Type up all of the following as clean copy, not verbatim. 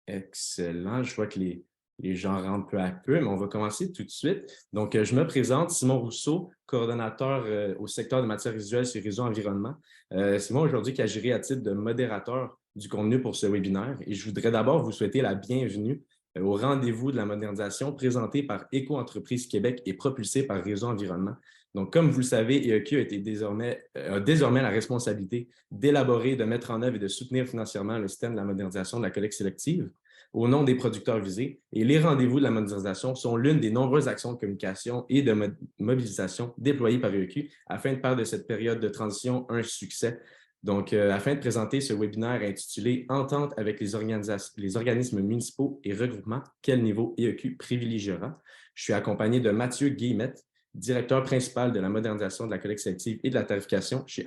Excellent. Je vois que les gens rentrent peu à peu, mais on va commencer tout de suite. Donc, je me présente, Simon Rousseau, coordonnateur au secteur de matières résiduelles chez Réseau Environnement. C'est moi aujourd'hui qui agirai à titre de modérateur du contenu pour ce webinaire et je voudrais d'abord vous souhaiter la bienvenue au rendez-vous de la modernisation présenté par Éco-entreprise Québec et propulsé par Réseau Environnement. Donc, comme vous le savez, EEQ a désormais la responsabilité d'élaborer, de mettre en œuvre et de soutenir financièrement le système de la modernisation de la collecte sélective au nom des producteurs visés. Et les rendez-vous de la modernisation sont l'une des nombreuses actions de communication et de mobilisation déployées par EEQ afin de faire de cette période de transition un succès. Donc, afin de présenter ce webinaire intitulé « Entente avec les organismes municipaux et regroupements, quel niveau EEQ privilégiera », je suis accompagné de Mathieu Guillemette, directeur principal de la modernisation de la collecte sélective et de la tarification chez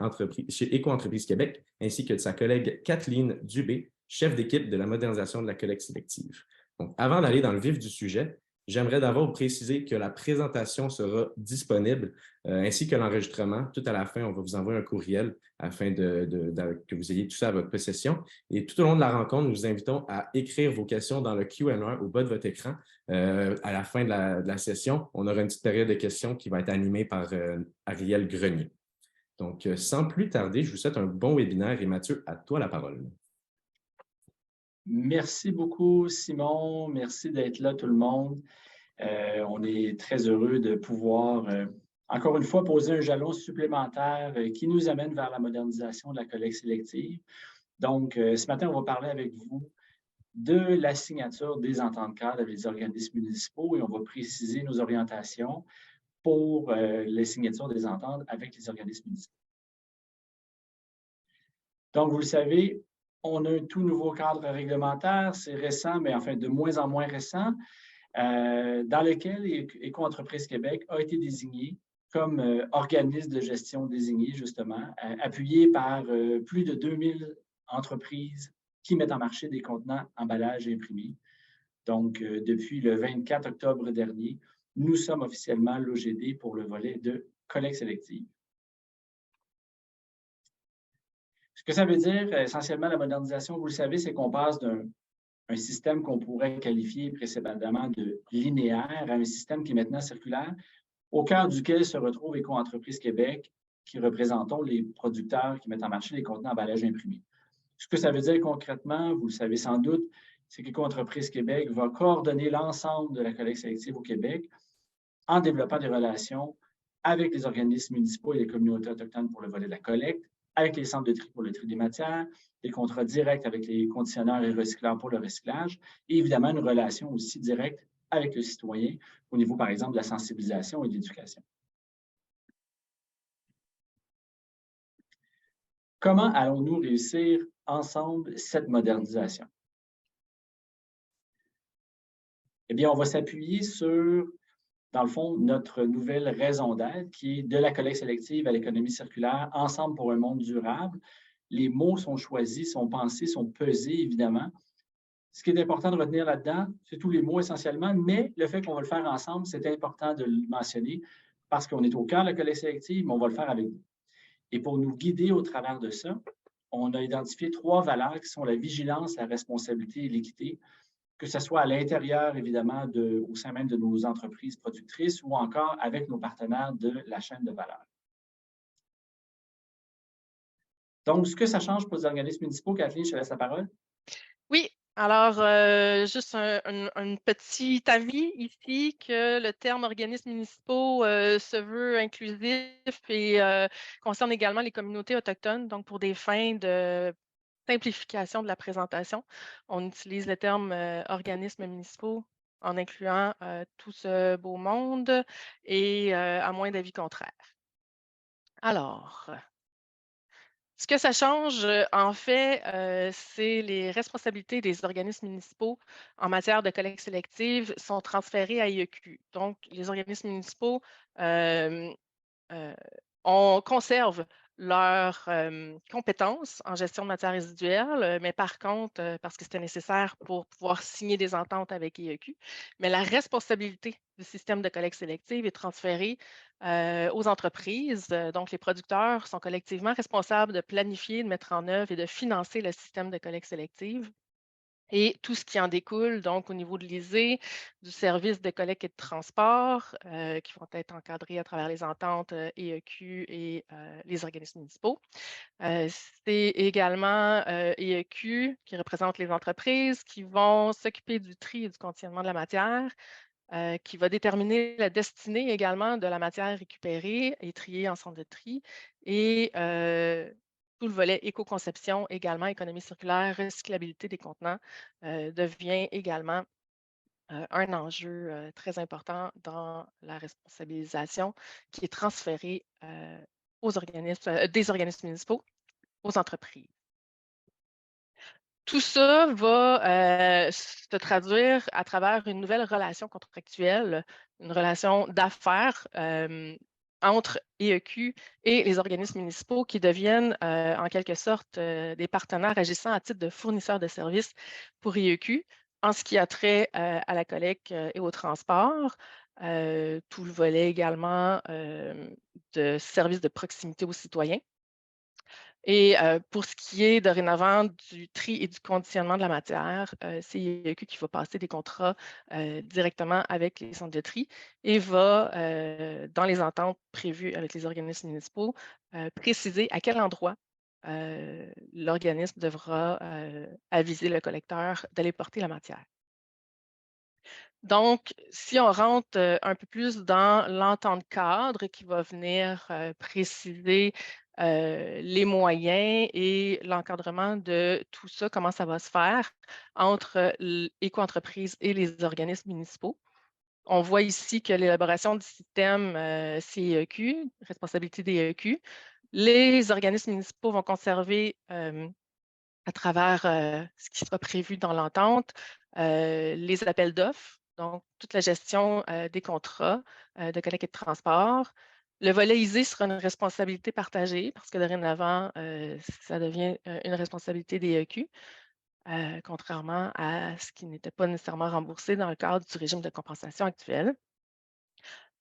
Éco-entreprise Québec, ainsi que de sa collègue Kathleen Dubé, chef d'équipe de la modernisation de la collecte sélective. Donc, avant d'aller dans le vif du sujet, j'aimerais d'abord vous préciser que la présentation sera disponible ainsi que l'enregistrement. Tout à la fin, on va vous envoyer un courriel afin que vous ayez tout ça à votre possession. Et tout au long de la rencontre, nous vous invitons à écrire vos questions dans le Q&A au bas de votre écran. À la fin de la session, on aura une petite période de questions qui va être animée par Ariel Grenier. Donc, sans plus tarder, je vous souhaite un bon webinaire et Mathieu, à toi la parole. Merci beaucoup, Simon. Merci d'être là, tout le monde. On est très heureux de pouvoir, encore une fois, poser un jalon supplémentaire qui nous amène vers la modernisation de la collecte sélective. Donc, ce matin, on va parler avec vous de la signature des ententes cadres avec les organismes municipaux et on va préciser nos orientations pour les signatures des ententes avec les organismes municipaux. Donc, vous le savez, on a un tout nouveau cadre réglementaire, c'est récent, mais enfin de moins en moins récent, dans lequel Éco-entreprise Québec a été désigné comme organisme de gestion désigné, justement, appuyé par plus de 2000 entreprises qui mettent en marché des contenants, emballages et imprimés. Donc, depuis le 24 octobre dernier, nous sommes officiellement l'OGD pour le volet de collecte sélective. Ce que ça veut dire, essentiellement, la modernisation, vous le savez, c'est qu'on passe d'un système qu'on pourrait qualifier précédemment de linéaire à un système qui est maintenant circulaire, au cœur duquel se retrouve Éco-entreprise Québec, qui représentons les producteurs qui mettent en marché les contenants emballages imprimés. Ce que ça veut dire concrètement, vous le savez sans doute, c'est qu'Éco-entreprise Québec va coordonner l'ensemble de la collecte sélective au Québec en développant des relations avec les organismes municipaux et les communautés autochtones pour le volet de la collecte, avec les centres de tri pour le tri des matières, des contrats directs avec les conditionneurs et recycleurs pour le recyclage, et évidemment une relation aussi directe avec le citoyen au niveau, par exemple, de la sensibilisation et de l'éducation. Comment allons-nous réussir ensemble cette modernisation? Eh bien, on va s'appuyer sur, dans le fond, notre nouvelle raison d'être qui est de la collecte sélective à l'économie circulaire, ensemble pour un monde durable. Les mots sont choisis, sont pensés, sont pesés, évidemment. Ce qui est important de retenir là-dedans, c'est tous les mots essentiellement, mais le fait qu'on va le faire ensemble, c'est important de le mentionner parce qu'on est au cœur de la collecte sélective, mais on va le faire avec vous. Et pour nous guider au travers de ça, on a identifié 3 valeurs qui sont la vigilance, la responsabilité et l'équité, que ce soit à l'intérieur, évidemment, au sein même de nos entreprises productrices ou encore avec nos partenaires de la chaîne de valeur. Donc, ce que ça change pour les organismes municipaux, Kathleen, je te laisse la parole. Oui, alors juste un petit avis ici que le terme organismes municipaux se veut inclusif et concerne également les communautés autochtones, donc pour des fins de simplification de la présentation, on utilise le terme organismes municipaux en incluant tout ce beau monde et à moins d'avis contraire. Alors, ce que ça change, en fait, c'est les responsabilités des organismes municipaux en matière de collecte sélective sont transférées à IEQ. Donc, les organismes municipaux on conserve leurs compétences en gestion de matières résiduelles, mais par contre, parce que c'était nécessaire pour pouvoir signer des ententes avec IEQ, mais la responsabilité du système de collecte sélective est transférée aux entreprises. Donc, les producteurs sont collectivement responsables de planifier, de mettre en œuvre et de financer le système de collecte sélective. et tout ce qui en découle, donc au niveau de l'ISée, du service de collecte et de transport, qui vont être encadrés à travers les ententes EEQ et les organismes municipaux. C'est également EEQ qui représente les entreprises qui vont s'occuper du tri et du conditionnement de la matière, qui va déterminer la destinée également de la matière récupérée et triée en centre de tri, et tout le volet éco-conception également, économie circulaire, recyclabilité des contenants, devient également un enjeu très important dans la responsabilisation qui est transférée aux organismes, des organismes municipaux aux entreprises. Tout ça va se traduire à travers une nouvelle relation contractuelle, une relation d'affaires entre EEQ et les organismes municipaux qui deviennent en quelque sorte des partenaires agissant à titre de fournisseurs de services pour EEQ en ce qui a trait à la collecte et au transport. Tout le volet également de services de proximité aux citoyens. Et pour ce qui est dorénavant du tri et du conditionnement de la matière, c'est IEQ qui va passer des contrats directement avec les centres de tri et va, dans les ententes prévues avec les organismes municipaux, préciser à quel endroit l'organisme devra aviser le collecteur d'aller porter la matière. Donc, si on rentre un peu plus dans l'entente cadre qui va venir préciser les moyens et l'encadrement de tout ça, comment ça va se faire entre l'éco-entreprise et les organismes municipaux. On voit ici que l'élaboration du système CEQ, responsabilité des EQ, les organismes municipaux vont conserver à travers ce qui sera prévu dans l'entente, les appels d'offres, donc toute la gestion des contrats de collecte et de transport. Le volet ISée sera une responsabilité partagée parce que dorénavant, ça devient une responsabilité des EQ, contrairement à ce qui n'était pas nécessairement remboursé dans le cadre du régime de compensation actuel.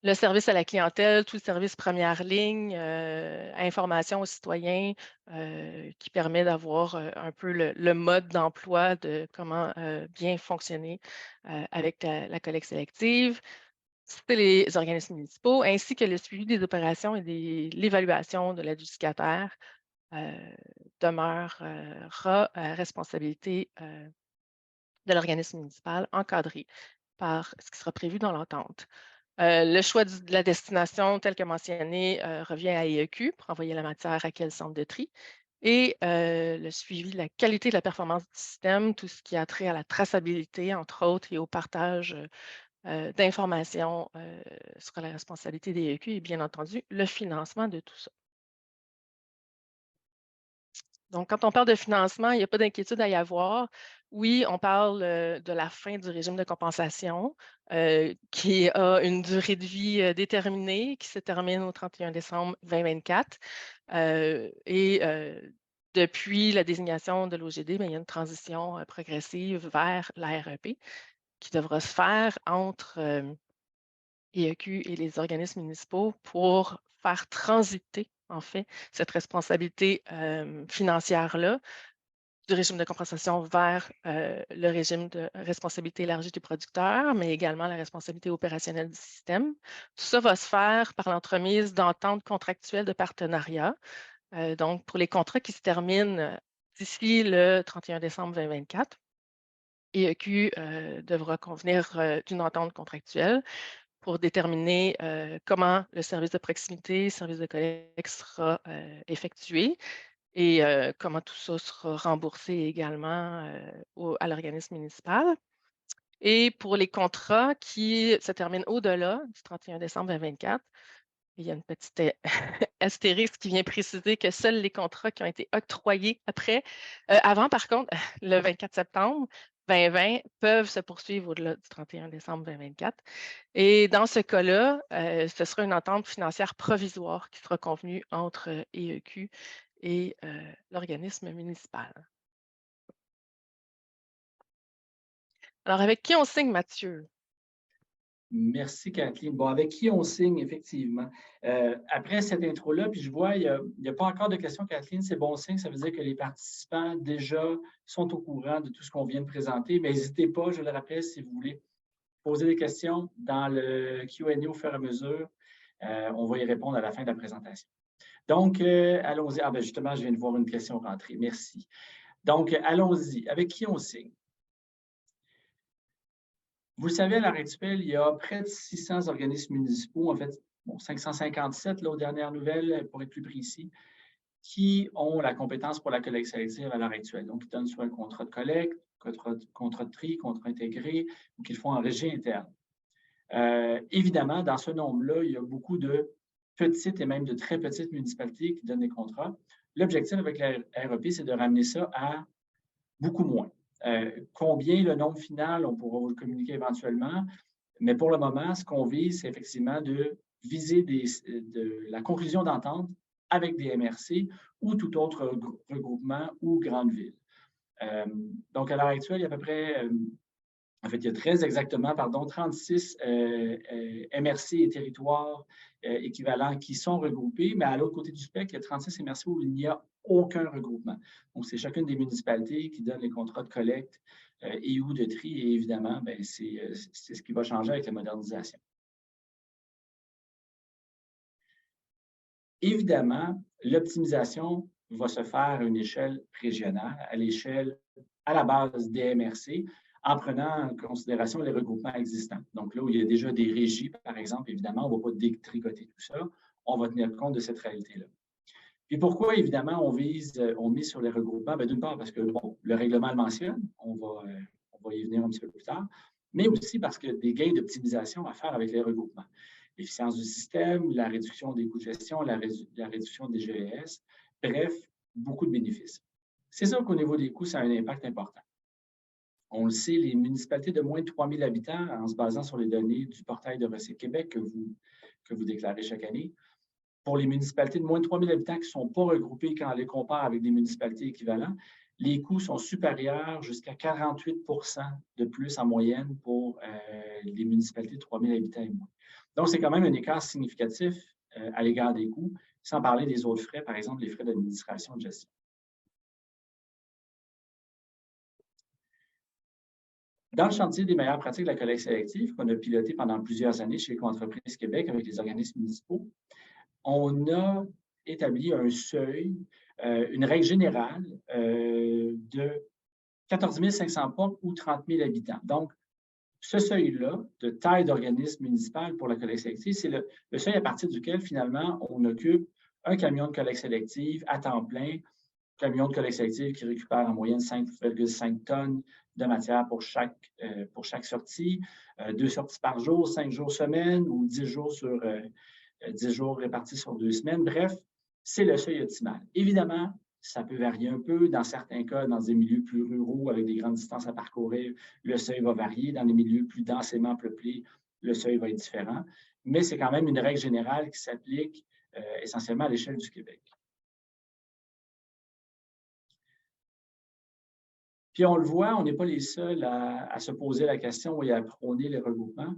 Le service à la clientèle, tout le service première ligne, information aux citoyens qui permet d'avoir un peu le mode d'emploi de comment bien fonctionner avec la collecte sélective. C'est les organismes municipaux, ainsi que le suivi des opérations et l'évaluation de l'adjudicataire demeurera responsabilité de l'organisme municipal encadré par ce qui sera prévu dans l'entente. Le choix de la destination, tel que mentionné, revient à EEQ pour envoyer la matière à quel centre de tri. Et le suivi de la qualité de la performance du système, tout ce qui a trait à la traçabilité, entre autres, et au partage d'informations sera la responsabilité des EEQ et bien entendu, le financement de tout ça. Donc, quand on parle de financement, il n'y a pas d'inquiétude à y avoir. Oui, on parle de la fin du régime de compensation qui a une durée de vie déterminée qui se termine au 31 décembre 2024. Et depuis la désignation de l'OGD, il y a une transition progressive vers l'AREP qui devra se faire entre EEQ et les organismes municipaux pour faire transiter, en fait, cette responsabilité financière-là du régime de compensation vers le régime de responsabilité élargie du producteur, mais également la responsabilité opérationnelle du système. Tout ça va se faire par l'entremise d'ententes contractuelles de partenariat. Donc, pour les contrats qui se terminent d'ici le 31 décembre 2024, EEQ devra convenir d'une entente contractuelle pour déterminer comment le service de proximité, service de collecte sera effectué et comment tout ça sera remboursé également à l'organisme municipal. Et pour les contrats qui se terminent au-delà du 31 décembre 2024, il y a une petite astérisque qui vient préciser que seuls les contrats qui ont été octroyés avant par contre, le 24 septembre 2020 peuvent se poursuivre au-delà du 31 décembre 2024. Et dans ce cas-là, ce sera une entente financière provisoire qui sera convenue entre EEQ et l'organisme municipal. Alors, avec qui on signe, Mathieu? Merci, Kathleen. Bon, avec qui on signe, effectivement. Après cette intro-là, puis je vois, il n'y a pas encore de questions, Kathleen, c'est bon signe. Ça veut dire que les participants déjà sont au courant de tout ce qu'on vient de présenter. Mais n'hésitez pas, je le rappelle, si vous voulez poser des questions dans le Q&A au fur et à mesure. On va y répondre à la fin de la présentation. Donc, allons-y. Ah, ben justement, je viens de voir une question rentrer. Merci. Donc, allons-y. Avec qui on signe? Vous le savez, à l'heure actuelle, il y a près de 600 organismes municipaux, en fait, bon, 557 là, aux dernières nouvelles, pour être plus précis, qui ont la compétence pour la collecte sélective à l'heure actuelle. Donc, ils donnent soit un contrat de collecte, contrat de tri, contrat intégré, ou qu'ils le font en régie interne. Évidemment, dans ce nombre-là, il y a beaucoup de petites et même de très petites municipalités qui donnent des contrats. L'objectif avec la REP, c'est de ramener ça à beaucoup moins. Combien le nombre final, on pourra vous le communiquer éventuellement, mais pour le moment, ce qu'on vise, c'est effectivement de viser de la conclusion d'entente avec des MRC ou tout autre regroupement ou grande ville. Donc, à l'heure actuelle, il y a à peu près, en fait, il y a très exactement, 36 MRC et territoires équivalents qui sont regroupés, mais à l'autre côté du spectre, il y a 36 MRC où il n'y a aucun regroupement. Donc, c'est chacune des municipalités qui donne les contrats de collecte et ou de tri, et évidemment, c'est ce qui va changer avec la modernisation. Évidemment, l'optimisation va se faire à une échelle régionale, à la base des MRC, en prenant en considération les regroupements existants. Donc là où il y a déjà des régies, par exemple, évidemment, on ne va pas détricoter tout ça, on va tenir compte de cette réalité-là. Et pourquoi, évidemment, on mise sur les regroupements? D'une part, parce que bon, le règlement le mentionne, on va y venir un petit peu plus tard, mais aussi parce qu'il y a des gains d'optimisation à faire avec les regroupements. L'efficience du système, la réduction des coûts de gestion, la réduction des GES, bref, beaucoup de bénéfices. C'est sûr qu'au niveau des coûts, ça a un impact important. On le sait, les municipalités de moins de 3 000 habitants, en se basant sur les données du portail de Recyc Québec que vous déclarez chaque année, pour les municipalités de moins de 3 000 habitants qui ne sont pas regroupées quand on les compare avec des municipalités équivalentes, les coûts sont supérieurs jusqu'à 48 % de plus en moyenne pour les municipalités de 3 000 habitants et moins. Donc, c'est quand même un écart significatif à l'égard des coûts, sans parler des autres frais, par exemple les frais d'administration de gestion. Dans le chantier des meilleures pratiques de la collecte sélective, qu'on a piloté pendant plusieurs années chez Éco-entreprises Québec avec les organismes municipaux, on a établi un seuil, une règle générale de 14 500 portes ou 30 000 habitants. Donc, ce seuil-là de taille d'organisme municipal pour la collecte sélective, c'est le seuil à partir duquel, finalement, on occupe un camion de collecte sélective à temps plein, camion de collecte sélective qui récupère en moyenne 5,5 tonnes de matière pour chaque sortie, 2 sorties par jour, 5 jours semaine ou 10 jours répartis sur 2 semaines. Bref, c'est le seuil optimal. Évidemment, ça peut varier un peu. Dans certains cas, dans des milieux plus ruraux avec des grandes distances à parcourir, le seuil va varier. Dans les milieux plus densément peuplés, le seuil va être différent. Mais c'est quand même une règle générale qui s'applique essentiellement à l'échelle du Québec. Puis on le voit, on n'est pas les seuls à se poser la question et à prôner les regroupements.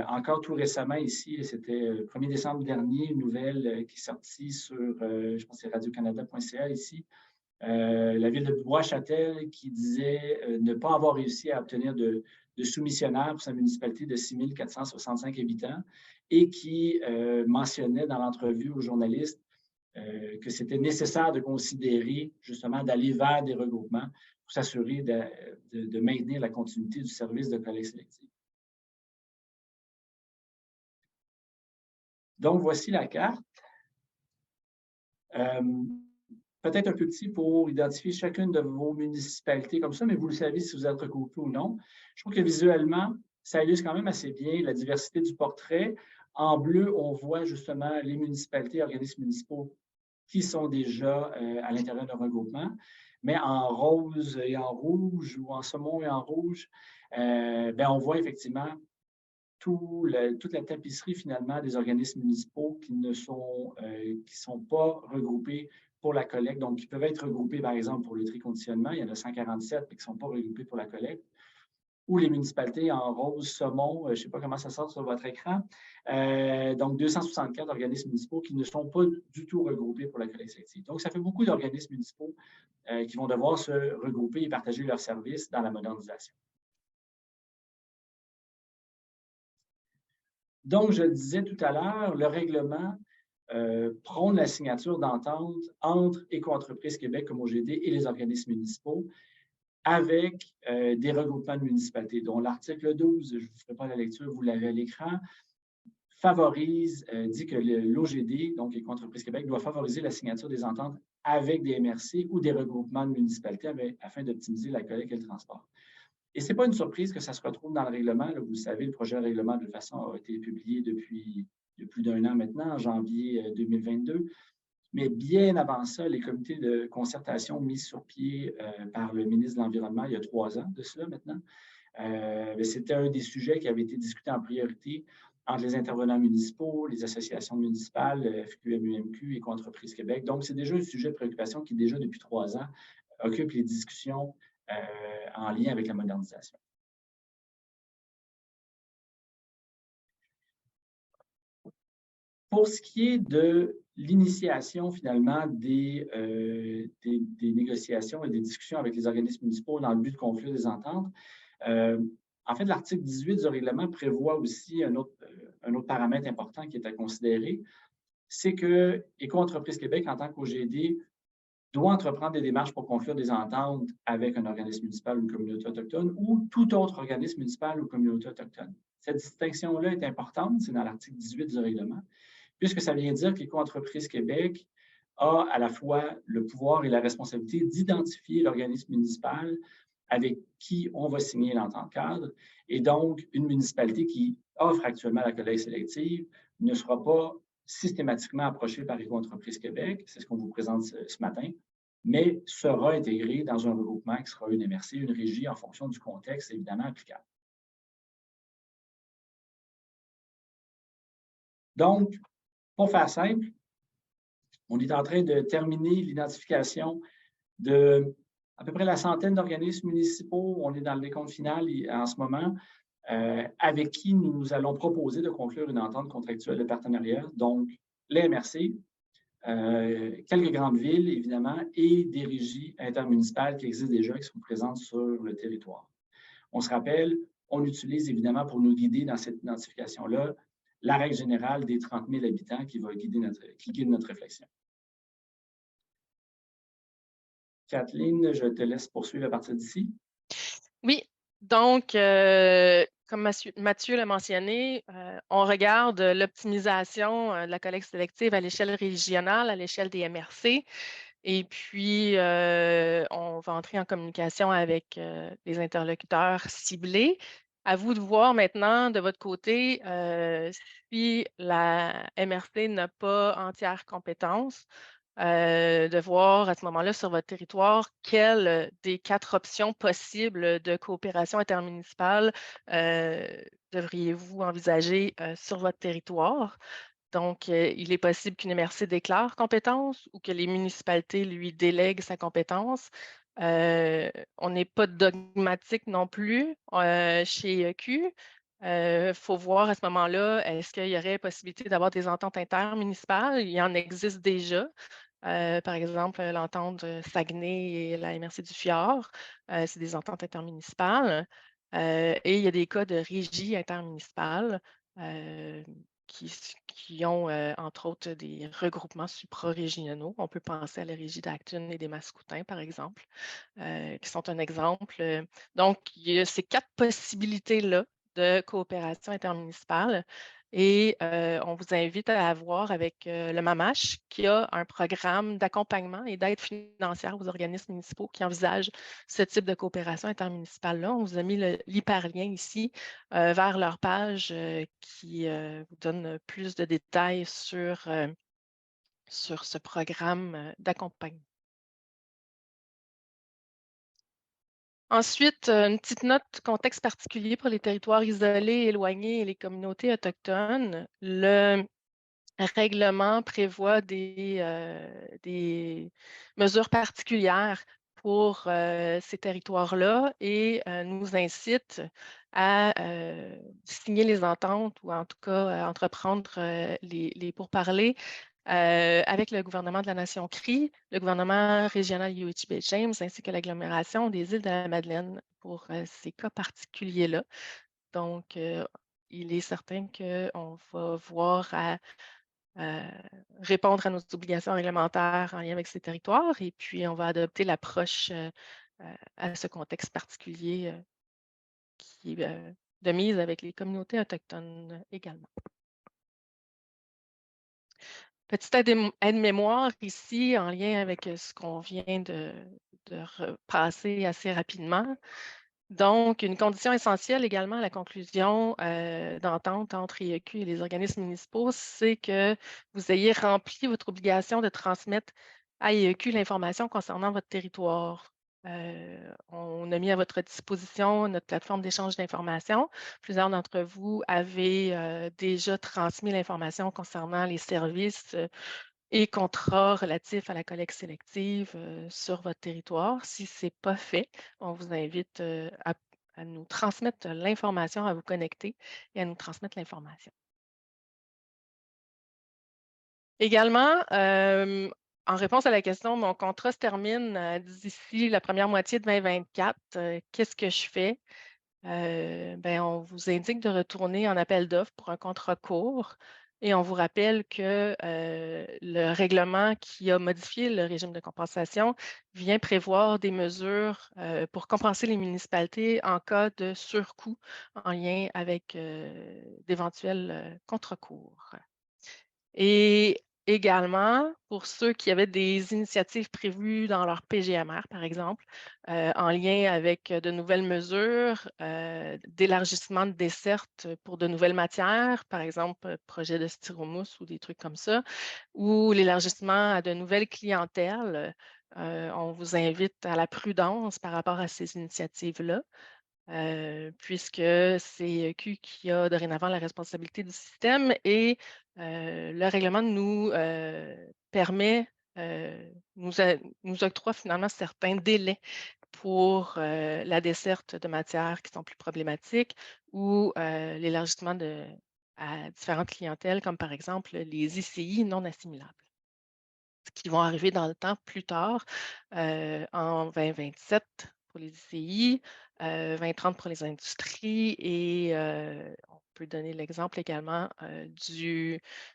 Encore tout récemment ici, c'était le 1er décembre dernier, une nouvelle qui est sortie sur, je pense que c'est radio-canada.ca ici, la ville de Bois-Châtel qui disait ne pas avoir réussi à obtenir de soumissionnaire pour sa municipalité de 6 465 habitants et qui mentionnait dans l'entrevue aux journalistes que c'était nécessaire de considérer justement d'aller vers des regroupements pour s'assurer de maintenir la continuité du service de collecte sélective. Donc, voici la carte. Peut-être un peu petit pour identifier chacune de vos municipalités comme ça, mais vous le savez si vous êtes regroupé ou non. Je trouve que visuellement, ça illustre quand même assez bien la diversité du portrait. En bleu, on voit justement les municipalités, organismes municipaux qui sont déjà à l'intérieur d'un regroupement. Mais en rose et en rouge ou en saumon et en rouge, on voit effectivement toute la tapisserie finalement des organismes municipaux qui ne sont pas regroupés pour la collecte, donc qui peuvent être regroupés par exemple pour le tri-conditionnement. Il y en a 147 mais qui ne sont pas regroupés pour la collecte. ou les municipalités en rose saumon, je ne sais pas comment ça sort sur votre écran. Donc, 264 organismes municipaux qui ne sont pas du tout regroupés pour la collecte sélective. Donc, ça fait beaucoup d'organismes municipaux qui vont devoir se regrouper et partager leurs services dans la modernisation. Donc, je le disais tout à l'heure, le règlement prône la signature d'entente entre Éco-entreprises Québec comme OGD et les organismes municipaux avec des regroupements de municipalités, dont l'article 12, je ne vous ferai pas la lecture, vous l'avez à l'écran, dit que l'OGD, donc Éco-entreprises Québec, doit favoriser la signature des ententes avec des MRC ou des regroupements de municipalités afin d'optimiser la collecte et le transport. Et ce n'est pas une surprise que ça se retrouve dans le règlement. Là, vous le savez, le projet de règlement, de toute façon, a été publié depuis plus d'un an maintenant, en janvier 2022. Mais bien avant ça, les comités de concertation mis sur pied par le ministre de l'Environnement il y a 3 ans de cela maintenant, c'était un des sujets qui avait été discuté en priorité entre les intervenants municipaux, les associations municipales, FQMUMQ et Éco-entreprises Québec. Donc, c'est déjà un sujet de préoccupation qui, déjà depuis 3 ans, occupe les discussions en lien avec la modernisation. Pour ce qui est de l'initiation, finalement, des négociations et des discussions avec les organismes municipaux dans le but de conclure des ententes, en fait, l'article 18 du règlement prévoit aussi un autre paramètre important qui est à considérer, c'est que Éco-entreprises Québec, en tant qu'OGD, doit entreprendre des démarches pour conclure des ententes avec un organisme municipal ou une communauté autochtone ou tout autre organisme municipal ou communauté autochtone. Cette distinction-là est importante, c'est dans l'article 18 du règlement, puisque ça vient dire qu'Éco-entreprises Québec a à la fois le pouvoir et la responsabilité d'identifier l'organisme municipal avec qui on va signer l'entente cadre. Et donc, une municipalité qui offre actuellement la collecte sélective ne sera pas systématiquement approchée par Éco-entreprises Québec, c'est ce qu'on vous présente ce matin, mais sera intégrée dans un regroupement qui sera une MRC, une régie en fonction du contexte évidemment applicable. Donc, pour faire simple, on est en train de terminer l'identification de à peu près la centaine d'organismes municipaux. On est dans le décompte final en ce moment, avec qui nous allons proposer de conclure une entente contractuelle de partenariat, donc les MRC, quelques grandes villes, évidemment, et des régies intermunicipales qui existent déjà, qui sont présentes sur le territoire. On se rappelle, on utilise évidemment pour nous guider dans cette identification-là la règle générale des 30 000 habitants qui guide notre réflexion. Kathleen, je te laisse poursuivre à partir d'ici. Oui, donc, comme Mathieu l'a mentionné, on regarde l'optimisation de la collecte sélective à l'échelle régionale, à l'échelle des MRC. Et puis, on va entrer en communication avec les interlocuteurs ciblés. À vous de voir maintenant, de votre côté, si la MRC n'a pas entière compétence, de voir à ce moment-là sur votre territoire quelle des 4 options possibles de coopération intermunicipale devriez-vous envisager sur votre territoire. Donc, il est possible qu'une MRC déclare compétence ou que les municipalités lui délèguent sa compétence. On n'est pas dogmatique non plus chez Q. Il faut voir à ce moment-là, est-ce qu'il y aurait possibilité d'avoir des ententes intermunicipales? Il y en existe déjà. Par exemple, l'entente Saguenay et la MRC du Fjord, c'est des ententes intermunicipales. Et il y a des cas de régie intermunicipale qui ont, entre autres, des regroupements suprarégionaux. On peut penser à la régie d'Acton et des Mascoutins, par exemple, qui sont un exemple. Donc, il y a ces 4 possibilités-là de coopération intermunicipale. Et on vous invite à avoir avec le MAMACH qui a un programme d'accompagnement et d'aide financière aux organismes municipaux qui envisagent ce type de coopération intermunicipale-là. On vous a mis l'hyperlien ici vers leur page qui vous donne plus de détails sur ce programme d'accompagnement. Ensuite, une petite note contexte particulier pour les territoires isolés, éloignés et les communautés autochtones. Le règlement prévoit des mesures particulières pour ces territoires-là et nous incite à signer les ententes ou en tout cas à entreprendre les pourparlers avec le gouvernement de la Nation Crie, le gouvernement régional UHB-James ainsi que l'agglomération des îles de la Madeleine pour ces cas particuliers-là. Donc, il est certain qu'on va voir à répondre à nos obligations réglementaires en lien avec ces territoires et puis on va adopter l'approche à ce contexte particulier qui est de mise avec les communautés autochtones également. Petite aide-mémoire ici en lien avec ce qu'on vient de repasser assez rapidement. Donc, une condition essentielle également à la conclusion d'entente entre IEQ et les organismes municipaux, c'est que vous ayez rempli votre obligation de transmettre à IEQ l'information concernant votre territoire. On a mis à votre disposition notre plateforme d'échange d'informations. Plusieurs d'entre vous avez déjà transmis l'information concernant les services et contrats relatifs à la collecte sélective sur votre territoire. Si ce n'est pas fait, on vous invite à nous transmettre l'information, à vous connecter et à nous transmettre l'information. Également, en réponse à la question, mon contrat se termine d'ici la première moitié de 2024. Qu'est-ce que je fais? On vous indique de retourner en appel d'offres pour un contrat court et on vous rappelle que le règlement qui a modifié le régime de compensation vient prévoir des mesures pour compenser les municipalités en cas de surcoût en lien avec d'éventuels contrats courts. Et également, pour ceux qui avaient des initiatives prévues dans leur PGMR, par exemple, en lien avec de nouvelles mesures d'élargissement de desserte pour de nouvelles matières, par exemple, projet de styromousse ou des trucs comme ça, ou l'élargissement à de nouvelles clientèles, on vous invite à la prudence par rapport à ces initiatives-là. Puisque c'est Q qui a dorénavant la responsabilité du système et le règlement nous permet, nous octroie finalement certains délais pour la desserte de matières qui sont plus problématiques ou l'élargissement à différentes clientèles, comme par exemple les ICI non assimilables, qui vont arriver dans le temps plus tard, en 2027 pour les ICI, 2030 pour les industries et on peut donner l'exemple également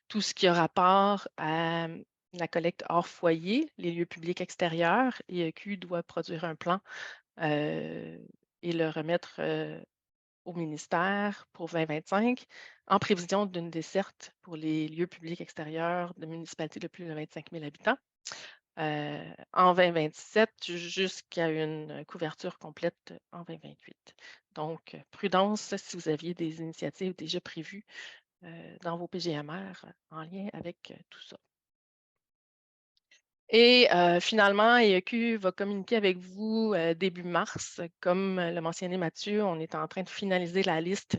tout ce qui a rapport à la collecte hors foyer, les lieux publics extérieurs. IEQ doit produire un plan et le remettre au ministère pour 2025 en prévision d'une desserte pour les lieux publics extérieurs de municipalités de plus de 25 000 habitants. En 2027 jusqu'à une couverture complète en 2028. Donc, prudence si vous aviez des initiatives déjà prévues dans vos PGMR en lien avec tout ça. Et finalement, IEQ va communiquer avec vous début mars. Comme l'a mentionné Mathieu, on est en train de finaliser la liste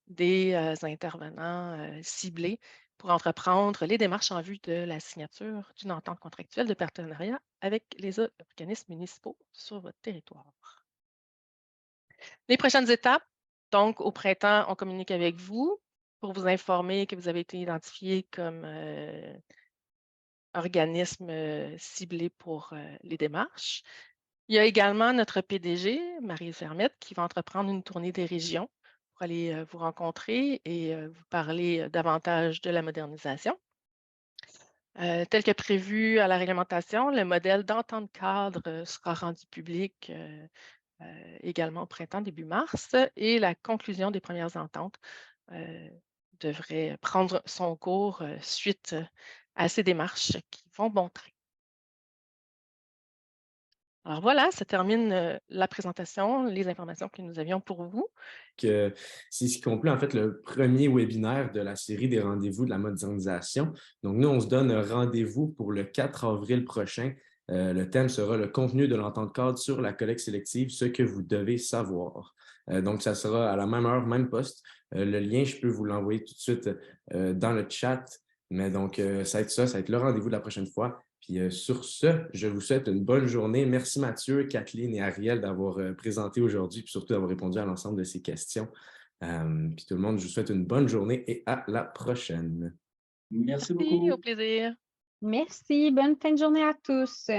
des intervenants ciblés pour entreprendre les démarches en vue de la signature d'une entente contractuelle de partenariat avec les organismes municipaux sur votre territoire. Les prochaines étapes, donc au printemps, on communique avec vous pour vous informer que vous avez été identifié comme organisme ciblé pour les démarches. Il y a également notre PDG, Marie Vermette, qui va entreprendre une tournée des régions pour aller vous rencontrer et vous parler davantage de la modernisation. Tel que prévu à la réglementation, le modèle d'entente cadre sera rendu public également au printemps, début mars, et la conclusion des premières ententes devrait prendre son cours suite à ces démarches qui vont bon train. Alors voilà, ça termine la présentation, les informations que nous avions pour vous. C'est ce qui complète en fait le premier webinaire de la série des rendez-vous de la modernisation. Donc nous, on se donne un rendez-vous pour le 4 avril prochain. Le thème sera le contenu de l'entente cadre sur la collecte sélective, ce que vous devez savoir. Donc ça sera à la même heure, même poste. Le lien, je peux vous l'envoyer tout de suite dans le chat. Mais donc ça va être le rendez-vous de la prochaine fois. Puis sur ce, je vous souhaite une bonne journée. Merci Mathieu, Kathleen et Ariel d'avoir présenté aujourd'hui, puis surtout d'avoir répondu à l'ensemble de ces questions. Puis tout le monde, je vous souhaite une bonne journée et à la prochaine. Merci Merci, beaucoup. au plaisir. Merci, bonne fin de journée à tous.